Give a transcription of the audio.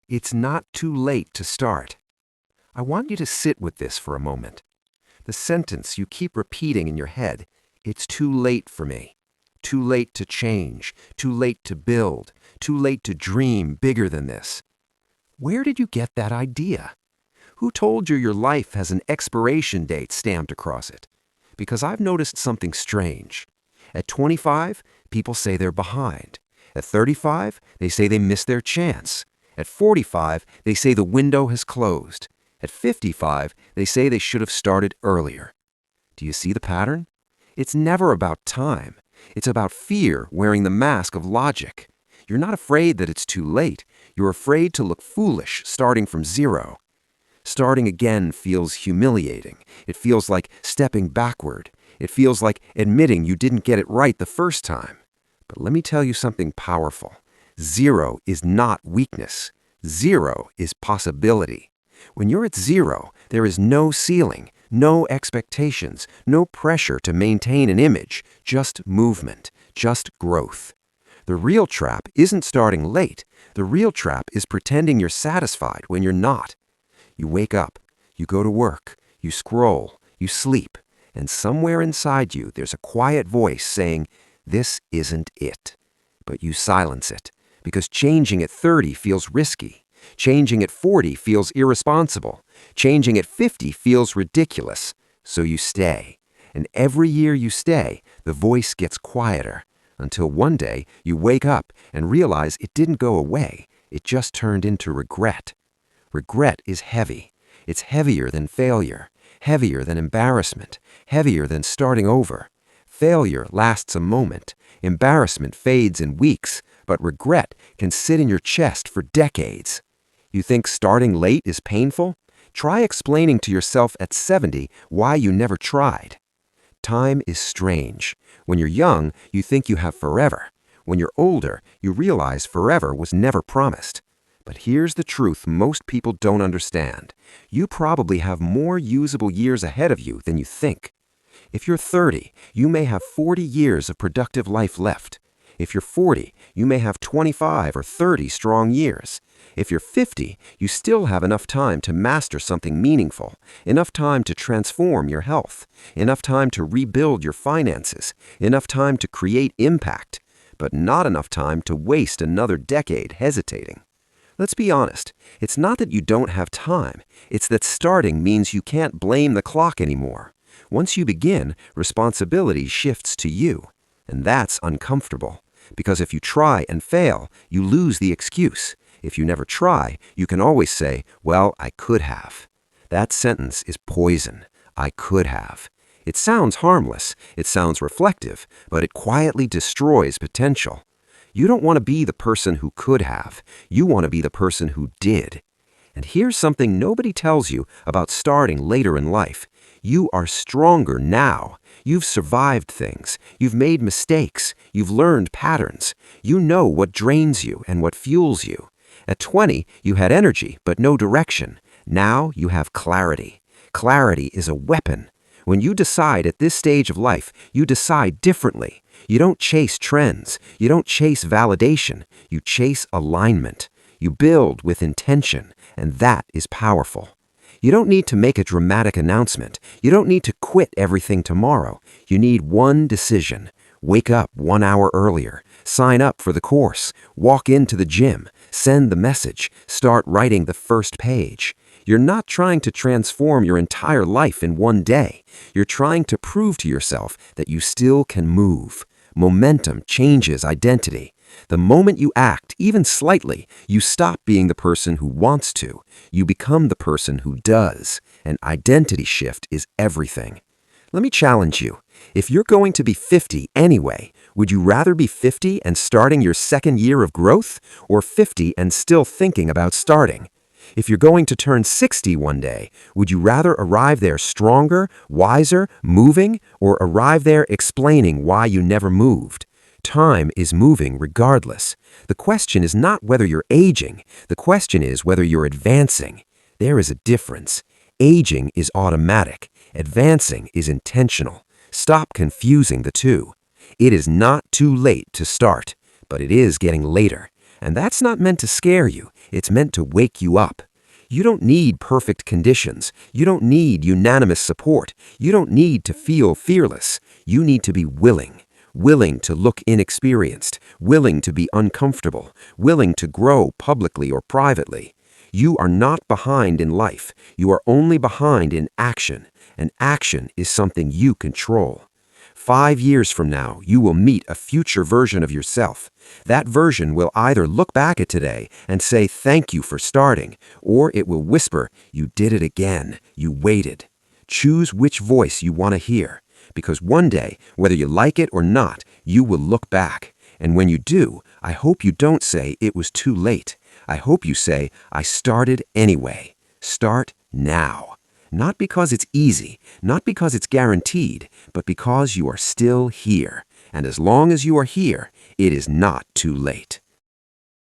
It's not too late to start. I want you to sit with this for a moment. The sentence you keep repeating in your head, it's too late for me. Too late to change, too late to build, too late to dream bigger than this. Where did you get that idea? Who told you your life has an expiration date stamped across it? Because I've noticed something strange. At 25, people say they're behind. At 35, they say they missed their chance. At 45, they say the window has closed. At 55, they say they should have started earlier. Do you see the pattern? It's never about time. It's about fear wearing the mask of logic. You're not afraid that it's too late. You're afraid to look foolish starting from zero. Starting again feels humiliating. It feels like stepping backward. It feels like admitting you didn't get it right the first time. But let me tell you something powerful. Zero is not weakness. Zero is possibility. When you're at zero, there is no ceiling, no expectations, no pressure to maintain an image, just movement, just growth. The real trap isn't starting late. The real trap is pretending you're satisfied when you're not. You wake up, you go to work, you scroll, you sleep, and somewhere inside you there's a quiet voice saying, "This isn't it." But you silence it, because changing at 30 feels risky. Changing at 40 feels irresponsible. Changing at 50 feels ridiculous. So you stay. And every year you stay, the voice gets quieter. Until one day you wake up and realize it didn't go away. It just turned into regret. Regret is heavy. It's heavier than failure, heavier than embarrassment, heavier than starting over. Failure lasts a moment. Embarrassment fades in weeks, but regret can sit in your chest for decades. You think starting late is painful? Try explaining to yourself at 70 why you never tried. Time is strange. When you're young, you think you have forever. When you're older, you realize forever was never promised. But here's the truth most people don't understand. You probably have more usable years ahead of you than you think. If you're 30, you may have 40 years of productive life left. If you're 40, you may have 25 or 30 strong years. If you're 50, you still have enough time to master something meaningful, enough time to transform your health, enough time to rebuild your finances, enough time to create impact, but not enough time to waste another decade hesitating. Let's be honest, it's not that you don't have time, it's that starting means you can't blame the clock anymore. Once you begin, responsibility shifts to you, and that's uncomfortable. Because if you try and fail, you lose the excuse. If you never try, you can always say, "Well, I could have." That sentence is poison. I could have. It sounds harmless, it sounds reflective, but it quietly destroys potential. You don't want to be the person who could have. You want to be the person who did. And here's something nobody tells you about starting later in life. You are stronger now. You've survived things. You've made mistakes. You've learned patterns. You know what drains you and what fuels you. At 20, you had energy but no direction. Now you have clarity. Clarity is a weapon. When you decide at this stage of life, you decide differently. You don't chase trends. You don't chase validation. You chase alignment. You build with intention, and that is powerful. You don't need to make a dramatic announcement. You don't need to quit everything tomorrow. You need one decision. Wake up 1 hour earlier. Sign up for the course. Walk into the gym. Send the message. Start writing the first page. You're not trying to transform your entire life in one day. You're trying to prove to yourself that you still can move. Momentum changes identity. The moment you act, even slightly, you stop being the person who wants to. You become the person who does. An identity shift is everything. Let me challenge you. If you're going to be 50 anyway, would you rather be 50 and starting your second year of growth, or 50 and still thinking about starting? If you're going to turn 60 one day, would you rather arrive there stronger, wiser, moving, or arrive there explaining why you never moved? Time is moving regardless. The question is not whether you're aging. The question is whether you're advancing. There is a difference. Aging is automatic. Advancing is intentional. Stop confusing the two. It is not too late to start, but it is getting later. And that's not meant to scare you. It's meant to wake you up. You don't need perfect conditions. You don't need unanimous support. You don't need to feel fearless. You need to be willing. Willing to look inexperienced. Willing to be uncomfortable. Willing to grow publicly or privately. You are not behind in life. You are only behind in action. And action is something you control. 5 years from now, you will meet a future version of yourself. That version will either look back at today and say thank you for starting, or it will whisper, you did it again, you waited. Choose which voice you want to hear, because one day, whether you like it or not, you will look back. And when you do, I hope you don't say it was too late. I hope you say, I started anyway. Start now. Not because it's easy, not because it's guaranteed, but because you are still here. And as long as you are here, it is not too late.